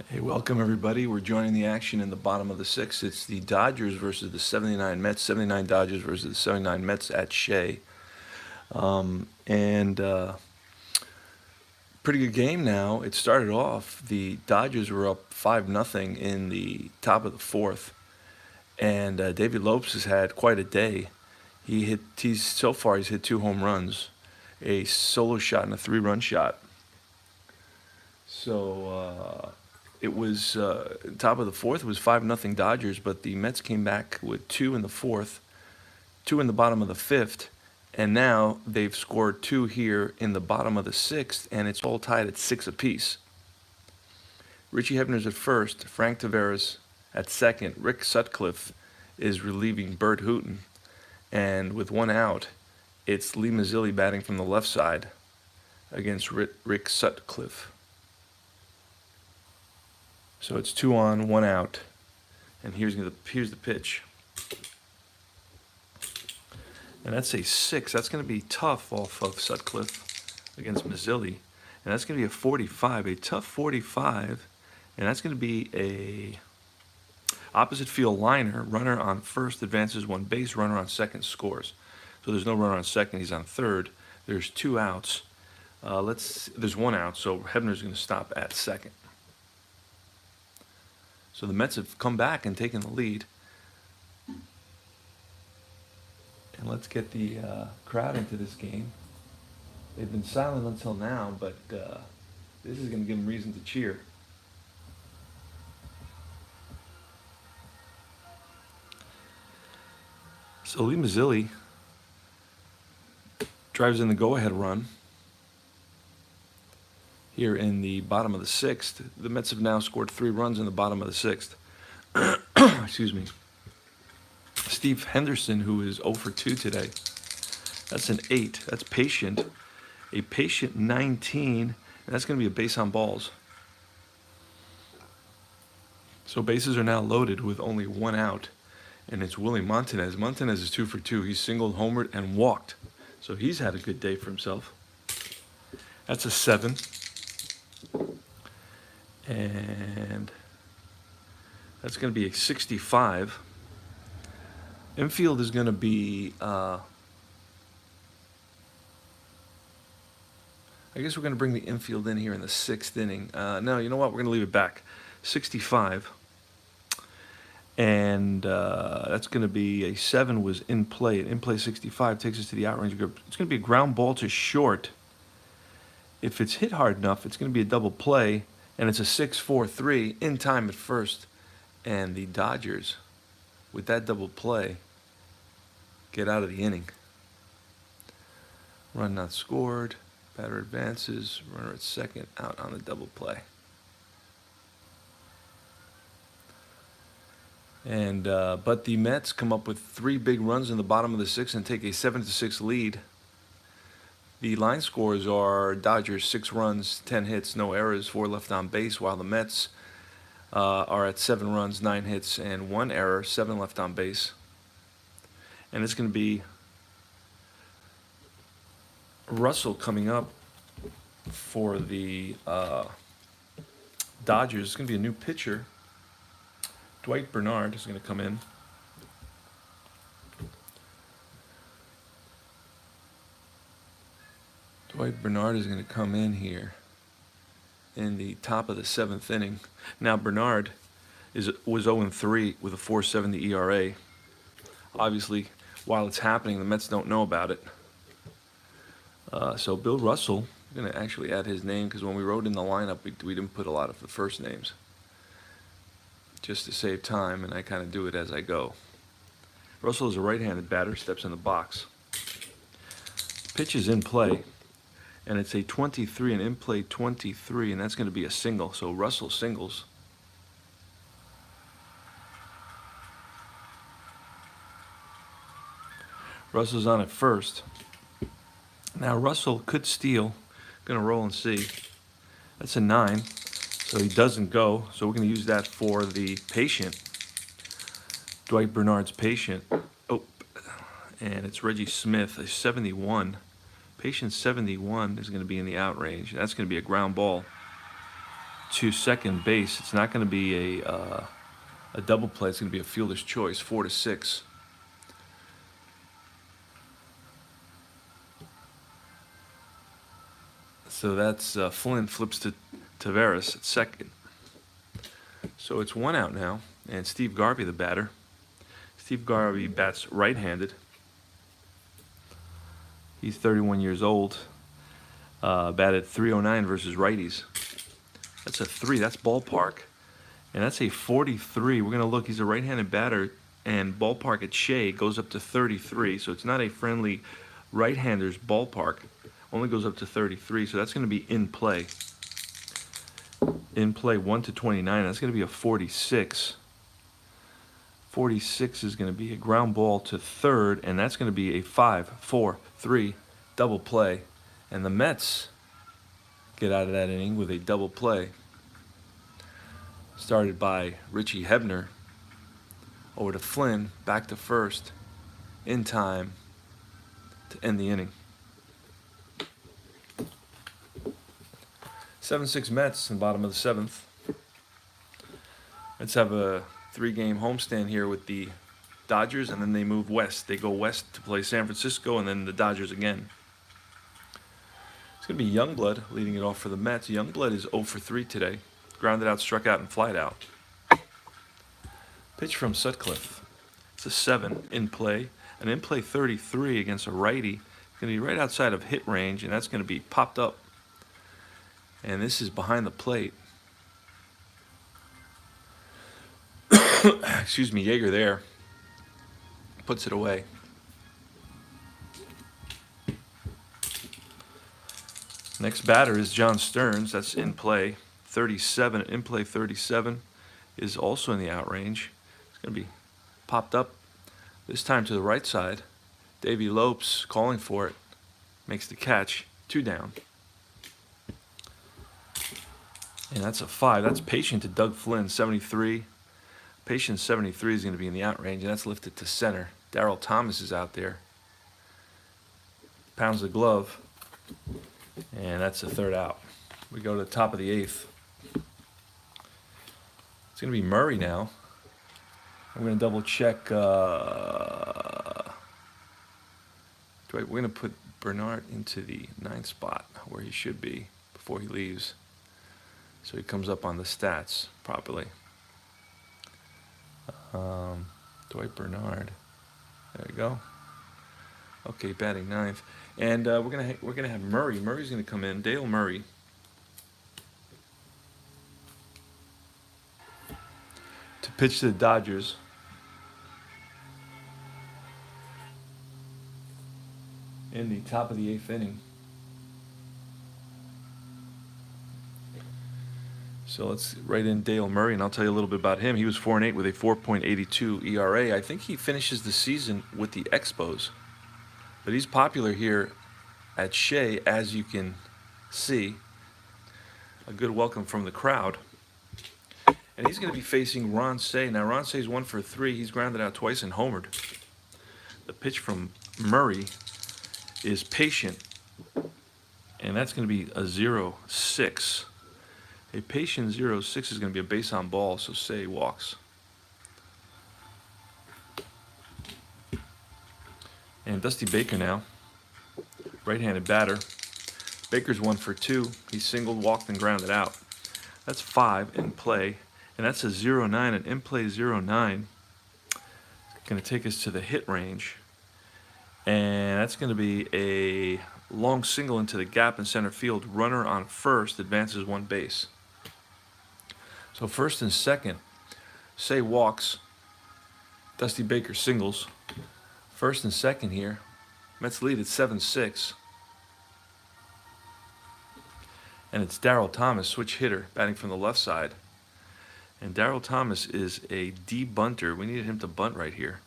Hey, welcome everybody. We're joining the action in the bottom of the sixth. It's the Dodgers versus the 79 Mets. 79 Dodgers versus the 79 Mets at Shea. And Pretty good game now. It started off, the Dodgers were up 5-0 in the top of the fourth. And David Lopes has had quite a day. So far he's hit 2 home runs, a solo shot and a 3-run shot. So it was top of the fourth. It was 5-0 Dodgers, but the Mets came back with two in the fourth, two in the bottom of the fifth, and now they've scored two here in the bottom of the sixth, and it's all tied at 6 apiece. Richie Hebner's at first, Frank Tavares at second, Rick Sutcliffe is relieving Bert Hooton, and with one out, it's Lee Mazzilli batting from the left side against Rick Sutcliffe. So it's 2 on, 1 out, and here's the pitch. And that's a 6. That's going to be tough off of Sutcliffe against Mazzilli. And that's going to be a 45, a tough 45. And that's going to be a opposite field liner. Runner on first advances one base, runner on second scores. So there's no runner on second, he's on third. There's 2 outs. There's 1 out, so Hebner's going to stop at second. So the Mets have come back and taken the lead. And let's get the crowd into this game. They've been silent until now, but this is going to give them reason to cheer. So Lee Mazzilli drives in the go-ahead run here in the bottom of the sixth. The Mets have now scored 3 runs in the bottom of the sixth. Excuse me. Steve Henderson, who is 0 for 2 today. That's an 8. That's patient. A patient 19. And that's going to be a base on balls. So bases are now loaded with only 1 out. And it's Willie Montanez. Montanez is 2 for 2. He's singled, homered, and walked. So he's had a good day for himself. That's a 7. And that's going to be a 65. Infield is going to be, I guess we're going to bring the infield in here in the 6th inning. No, you know what? We're going to leave it back. 65. And that's going to be a 7 was in play. An in play 65 takes us to the outrange group. It's going to be a ground ball to short. If it's hit hard enough, it's going to be a double play. And it's a 6-4-3 in time at first. And the Dodgers, with that double play, get out of the inning. Run not scored. Batter advances. Runner at second, out on the double play. And but the Mets come up with 3 big runs in the bottom of the 6th and take a 7-6 lead. The line scores are Dodgers 6 runs, 10 hits, no errors, 4 left on base, while the Mets are at 7 runs, 9 hits, and 1 error, 7 left on base. And it's going to be Russell coming up for the Dodgers. It's going to be a new pitcher. Dwight Bernard is going to come in. Dwight Bernard is going to come in here in the top of the 7th inning. Now Bernard was 0-3 with a 4.70 ERA. Obviously, while it's happening, the Mets don't know about it. So Bill Russell, I'm going to actually add his name because when we wrote in the lineup, we didn't put a lot of the first names, just to save time, and I kind of do it as I go. Russell is a right-handed batter, steps in the box. Pitch is in play, and it's a 23, an in-play 23, and that's going to be a single. So Russell singles. Russell's on at first. Now Russell could steal. Going to roll and see. That's a 9. So he doesn't go. So we're going to use that for the patient. Dwight Bernard's patient. Oh, and it's Reggie Smith, a 71. Patient 71 is going to be in the out range. That's going to be a ground ball to second base. It's not going to be a double play. It's going to be a fielder's choice, 4-6. So that's Flynn flips to Taveras at second. So it's 1 out now, and Steve Garvey, the batter. Steve Garvey bats right-handed. He's 31 years old. Batted .309 versus righties. That's a 3. That's ballpark. And that's a 43. We're going to look. He's a right-handed batter, and ballpark at Shea goes up to 33. So it's not a friendly right-hander's ballpark. Only goes up to 33. So that's going to be in play. In play 1-29. That's going to be a 46. 46 is going to be a ground ball to third, and that's going to be a 5-4-3 double play. And the Mets get out of that inning with a double play. Started by Richie Hebner. Over to Flynn, back to first, in time to end the inning. 7-6 Mets in the bottom of the 7th. Let's have a 3-game homestand here with the Dodgers, and then they move west. They go west to play San Francisco, and then the Dodgers again. It's going to be Youngblood leading it off for the Mets. Youngblood is 0 for 3 today. Grounded out, struck out, and flied out. Pitch from Sutcliffe. It's a 7 in play. An in play 33 against a righty. It's going to be right outside of hit range, and that's going to be popped up. And this is behind the plate. Excuse me, Yeager there. Puts it away. Next batter is John Stearns. That's in play. 37. In play 37 is also in the out range. It's going to be popped up. This time to the right side. Davey Lopes calling for it. Makes the catch. 2 down. And that's a 5. That's patient to Doug Flynn, 73. Patient 73 is going to be in the out range, and that's lifted to center. Darryl Thomas is out there. Pounds the glove. And that's the 3rd out. We go to the top of the 8th. It's going to be Murray now. I'm going to double check. We're going to put Bernard into the 9th spot where he should be before he leaves. So he comes up on the stats properly. Dwight Bernard. There we go. Okay, batting 9th. And we're gonna have Murray. Murray's gonna come in. Dale Murray. To pitch to the Dodgers. In the top of the 8th inning. So let's write in Dale Murray, and I'll tell you a little bit about him. He was 4-8 with a 4.82 ERA. I think he finishes the season with the Expos. But he's popular here at Shea, as you can see. A good welcome from the crowd. And he's going to be facing Ron Shea. Now, Ron Shea's 1 for 3. He's grounded out twice and homered. The pitch from Murray is patient. And that's going to be a 0-6. A patient 0-6 is going to be a base on ball, so Shea walks. And Dusty Baker now, right-handed batter. Baker's 1 for 2. He singled, walked, and grounded out. That's 5 in play, and that's a 0-9. An in-play 0-9. Going to take us to the hit range, and that's going to be a long single into the gap in center field. Runner on first advances 1 base. So first and second, Shea walks. Dusty Baker singles. First and second here. Mets lead at 7-6. And it's Darryl Thomas, switch hitter, batting from the left side. And Darryl Thomas is a D-bunter. We needed him to bunt right here.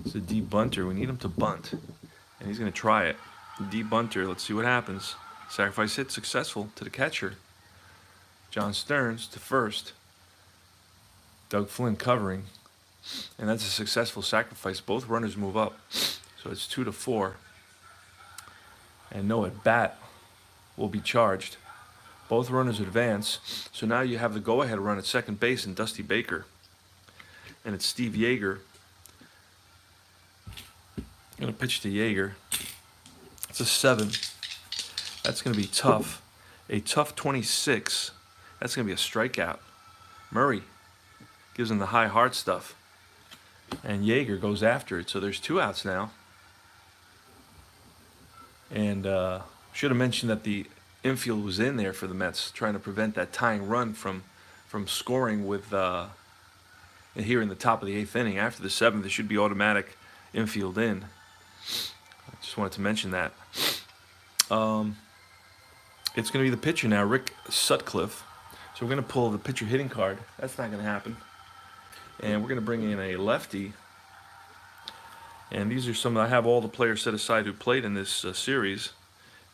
It's a D-bunter. We need him to bunt. And he's going to try it. D-bunter. Let's see what happens. Sacrifice hit successful to the catcher. John Stearns to first. Doug Flynn covering. And that's a successful sacrifice. Both runners move up. So it's 2-4. And no at bat will be charged. Both runners advance. So now you have the go-ahead run at second base in Dusty Baker. And it's Steve Yeager. Going to pitch to Yeager. It's a 7. That's going to be tough. A tough 26. That's going to be a strikeout. Murray gives him the high hard stuff. And Yeager goes after it. So there's 2 outs now. And should have mentioned that the infield was in there for the Mets, trying to prevent that tying run from scoring with here in the top of the 8th inning. After the 7th, there should be automatic infield in. I just wanted to mention that. It's going to be the pitcher now, Rick Sutcliffe. So we're going to pull the pitcher hitting card. That's not going to happen. And we're going to bring in a lefty. And these are some, I have all the players set aside who played in this series.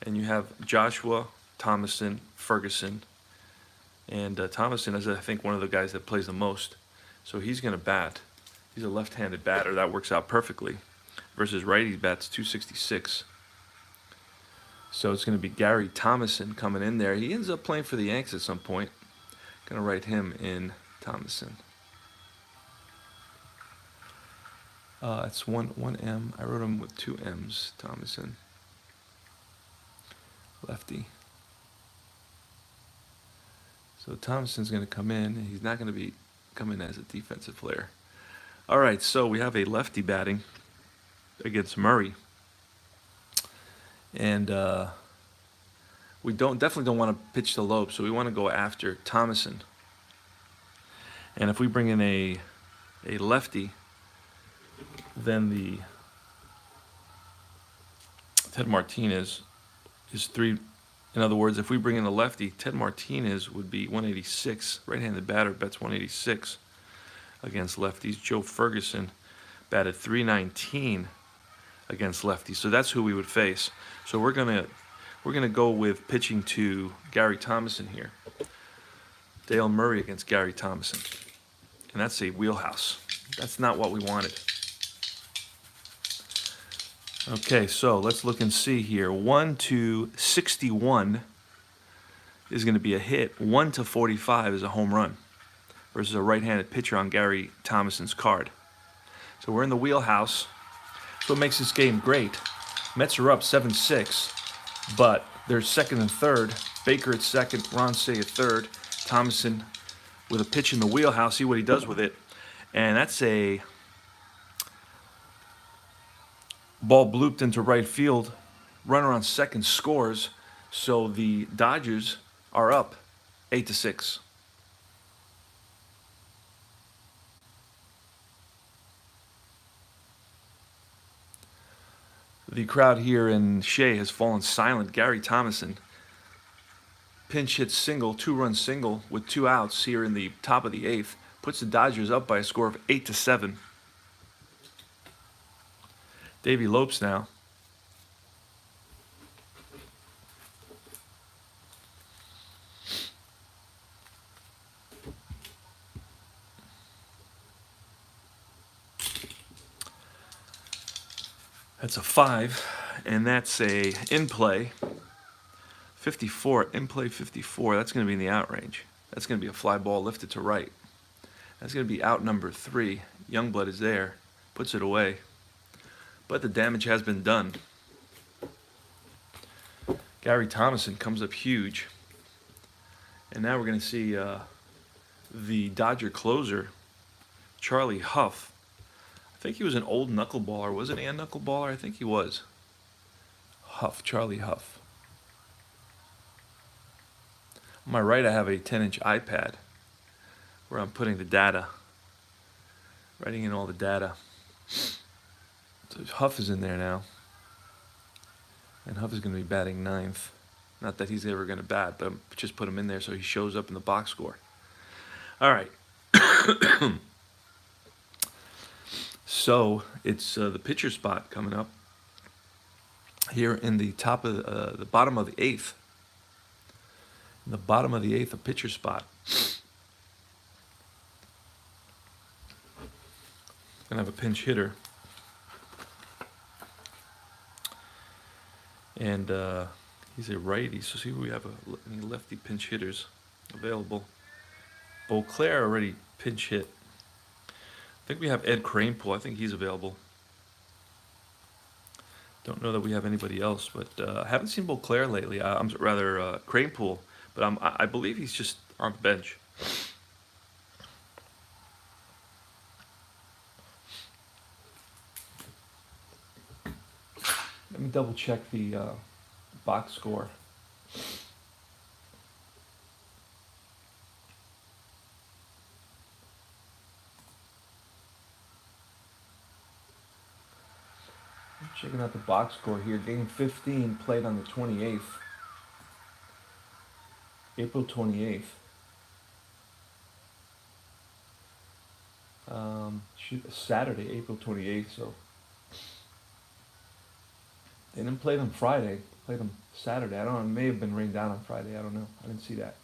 And you have Joshua, Thomason, Ferguson. And Thomason is, I think, one of the guys that plays the most. So he's going to bat. He's a left-handed batter. That works out perfectly. Versus righty bats 266. So it's going to be Gary Thomason coming in there. He ends up playing for the Yanks at some point. Going to write him in Thomason. It's one M. I wrote him with 2 M's. Thomason. Lefty. So Thomason's going to come in. He's not going to be coming as a defensive player. All right, so we have a lefty batting against Murray. And we definitely don't want to pitch to Loeb, so we want to go after Thomason. And if we bring in a lefty, then the Ted Martinez is 3. In other words, if we bring in a lefty, Ted Martinez would be 186. Right-handed batter bets 186 against lefties. Joe Ferguson batted 319 against lefties. So that's who we would face. So we're gonna go with pitching to Gary Thomason here. Dale Murray against Gary Thomason. And that's a wheelhouse. That's not what we wanted. Okay, so let's look and see here. 1 to 61 is going to be a hit. 1 to 45 is a home run versus a right-handed pitcher on Gary Thomason's card. So we're in the wheelhouse. That's what makes this game great. Mets are up 7-6, but they're second and third. Baker at second, Ron Shea at third. Thomason with a pitch in the wheelhouse. See what he does with it. And that's a ball blooped into right field. Runner on second scores. So the Dodgers are up 8-6. The crowd here in Shea has fallen silent. Gary Thomason, pinch hit single, 2-run single with 2 outs here in the top of the 8th, puts the Dodgers up by a score of 8-7. Davey Lopes now. That's a 5, and that's a in play 54. In play 54. That's going to be in the out range. That's going to be a fly ball lifted to right. That's going to be out number 3. Youngblood is there, puts it away. But the damage has been done. Gary Thomason comes up huge. And now we're going to see the Dodger closer, Charlie Huff. I think he was an old knuckleballer. Wasn't he a knuckleballer? I think he was. Huff, Charlie Huff. On my right, I have a 10-inch iPad where I'm putting the data, writing in all the data. So Huff is in there now. And Huff is going to be batting 9th. Not that he's ever going to bat, but just put him in there so he shows up in the box score. All right. So it's the pitcher spot coming up here in the top of the bottom of the 8th. In the bottom of the 8th, a pitcher spot. Gonna have a pinch hitter. And He's a righty, so see we have any lefty pinch hitters available. Beauclair already pinch hit. I think we have Ed Kranepool. I think he's available. Don't know that we have anybody else, but I haven't seen Beauclair lately. I'm rather Kranepool, but I believe he's just on the bench. Let me double check the box score. Checking out the box score here. Game 15 played on the 28th. April 28th. Saturday, April 28th, so they didn't play them Friday. Played them Saturday. I don't know. It may have been rained down on Friday. I don't know. I didn't see that.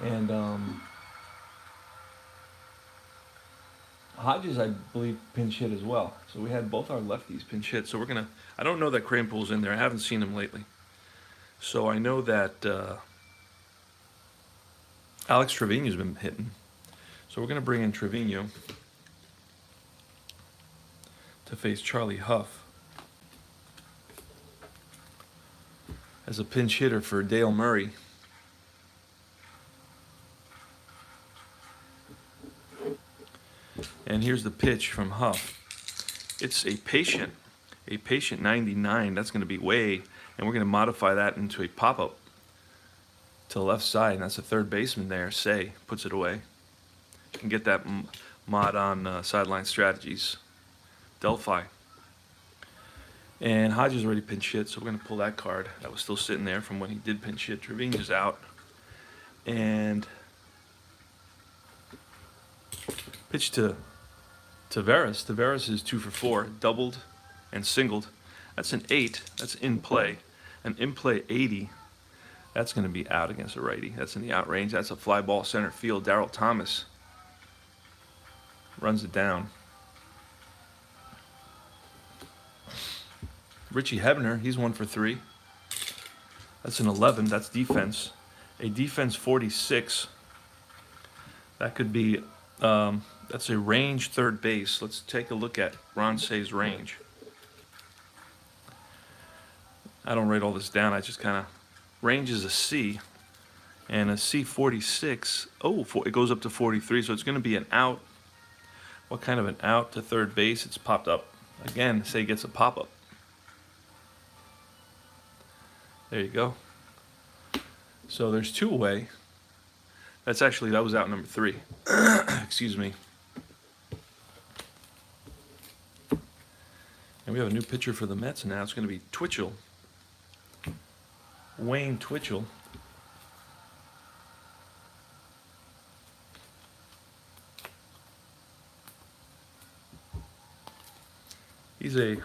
And Hodges, I believe, pinch hit as well. So we had both our lefties pinch hit. So we're gonna. I don't know that Kranepool's in there. I haven't seen him lately. So I know that Alex Trevino's been hitting. So we're gonna bring in Trevino to face Charlie Huff as a pinch hitter for Dale Murray. And here's the pitch from Huff. It's a patient 99. That's going to be way, and we're going to modify that into a pop-up to the left side, and that's a third baseman there. Shea puts it away. You can get that mod on Sideline Strategies, Delphi. And Hodges already pinch hit, so we're going to pull that card. That was still sitting there from when he did pinch hit. Trevino's out. And pitch to Taveras. Taveras is 2 for 4, doubled and singled. That's an 8. That's in play. An in play 80. That's going to be out against a righty. That's in the out range. That's a fly ball center field. Darryl Thomas runs it down. Richie Hebner, he's 1 for 3. That's an 11. That's defense. A defense 46. That could be. That's a range third base. Let's take a look at Ron Shea's range. I don't write all this down. I just kind of... Range is a C. And a C 46. It goes up to 43. So it's going to be an out. What kind of an out to third base? It's popped up. Again, Shea gets a pop-up. There you go. So there's 2 away. That was out number 3. Excuse me. And we have a new pitcher for the Mets now. It's going to be Twitchell. Wayne Twitchell. He's a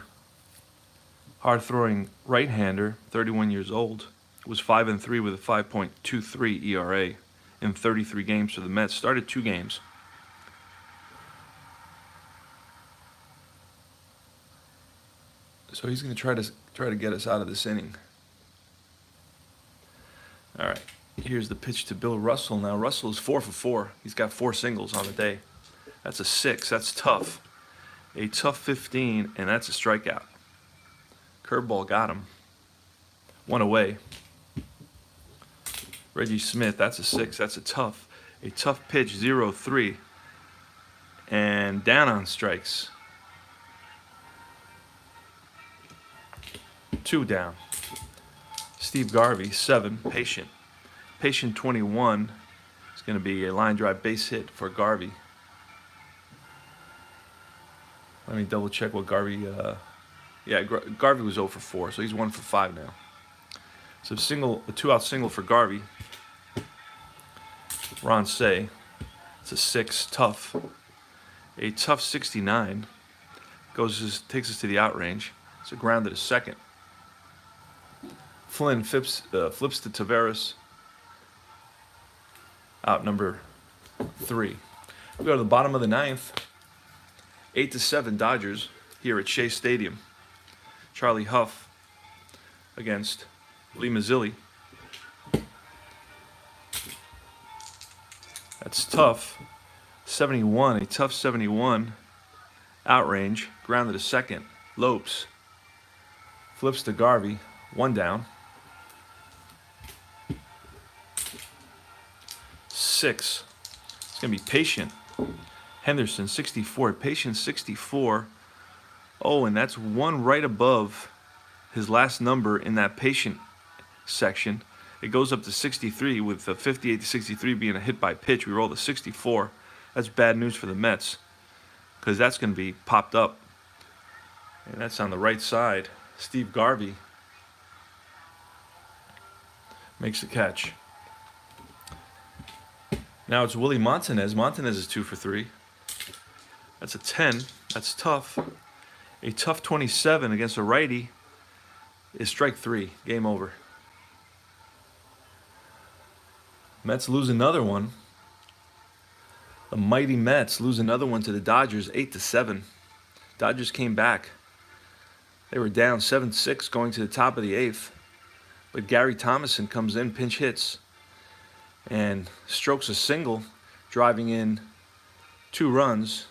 hard-throwing right-hander, 31 years old. Was 5-3 with a 5.23 ERA in 33 games for the Mets. Started 2 games. So he's going to try to get us out of this inning. All right, here's the pitch to Bill Russell. Now Russell is 4 for 4. He's got 4 singles on the day. That's a 6. That's tough. A tough 15, and that's a strikeout. Curveball got him. 1 away. Reggie Smith, that's a 6. That's a tough pitch, 0-3. And down on strikes. 2 down. Steve Garvey, 7, patient. Patient 21 is going to be a line drive base hit for Garvey. Let me double check what Garvey, Garvey was 0 for 4, so he's 1 for 5 now. So a 2-out single for Garvey. Ron Shea, it's a 6, tough. A tough 69 takes us to the out range. It's a ground to second. Flynn flips to Taveras. Out number 3. We go to the bottom of the 9th. 8-7 Dodgers here at Shea Stadium. Charlie Huff against Lee Mazzilli. That's tough. 71, a tough 71. Outrange, grounded to second. Lopes flips to Garvey, 1 down. 6. It's going to be Patient. Henderson, 64. Patient, 64. Oh, and that's 1 right above his last number in that Patient section. It goes up to 63 with the 58 to 63 being a hit by pitch. We roll to 64. That's bad news for the Mets because that's going to be popped up. And that's on the right side. Steve Garvey makes the catch. Now it's Willie Montanez. Montanez is 2 for 3. That's a 10. That's tough. A tough 27 against a righty is strike 3. Game over. Mets lose another one. The mighty Mets lose another one to the Dodgers, 8-7. Dodgers came back. They were down 7-6 going to the top of the 8th. But Gary Thomason comes in, pinch hits, and strokes a single, driving in 2 runs,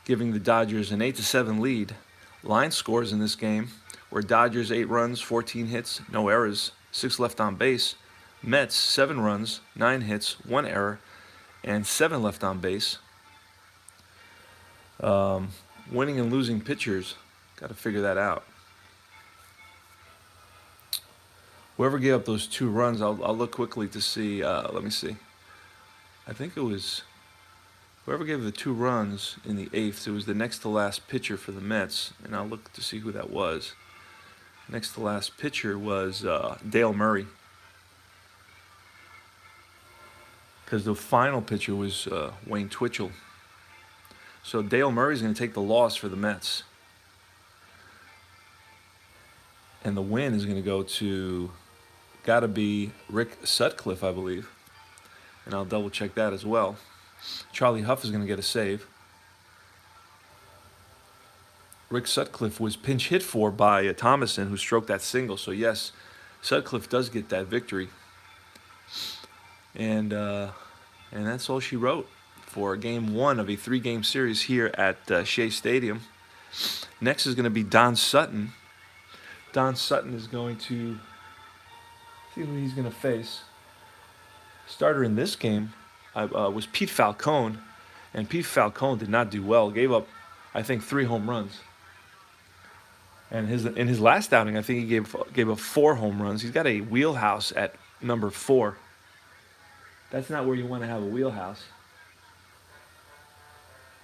giving the Dodgers an 8-7 lead. Line scores in this game were Dodgers 8 runs, 14 hits, no errors, 6 left on base. Mets 7 runs, 9 hits, 1 error, and 7 left on base. Winning and losing pitchers, got to figure that out. Whoever gave up those 2 runs, I'll look quickly to see. Let me see. I think it was whoever gave the 2 runs in the 8th. It was the next to last pitcher for the Mets, and I'll look to see who that was. Next to last pitcher was Dale Murray, because the final pitcher was Wayne Twitchell. So Dale Murray's going to take the loss for the Mets, and the win is going to go to, got to be Rick Sutcliffe, I believe, and I'll double check that as well. Charlie Huff is going to get a save. Rick Sutcliffe was pinch hit for by Thomason, who stroked that single. So yes, Sutcliffe does get that victory. And that's all she wrote for Game 1 of a 3-game series here at Shea Stadium. Next is going to be Don Sutton. Don Sutton is going to see who he's going to face. Starter in this game was Pete Falcone, and Pete Falcone did not do well. Gave up, I think, 3 home runs. And in his last outing, I think he gave up 4 home runs. He's got a wheelhouse at number 4. That's not where you want to have a wheelhouse.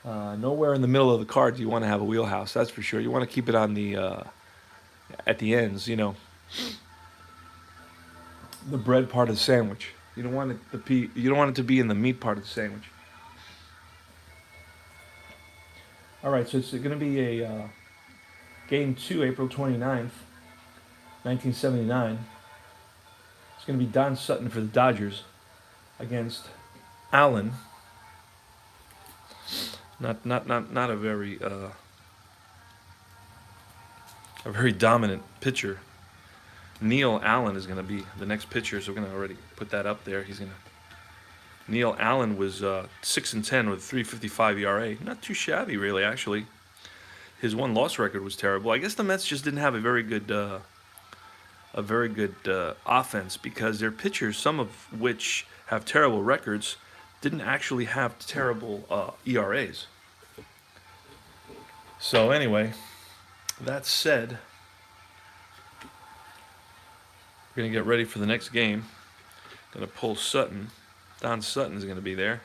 Nowhere in the middle of the card do you want to have a wheelhouse. That's for sure. You want to keep it on the at the ends. You know, the bread part of the sandwich. You don't want it to be. You don't want it to be in the meat part of the sandwich. All right, so it's going to be a Game 2, April 29th, 1979. It's going to be Don Sutton for the Dodgers against Allen. Not a very dominant pitcher. Neil Allen is going to be the next pitcher, so we're going to already put that up there. Neil Allen was 6-10 with a 3.55 ERA. Not too shabby, really. Actually, his 1-loss record was terrible. I guess the Mets just didn't have a very good offense, because their pitchers, some of which have terrible records, didn't actually have terrible ERAs. So anyway, that said, we're going to get ready for the next game. Going to pull Sutton. Don Sutton is going to be there.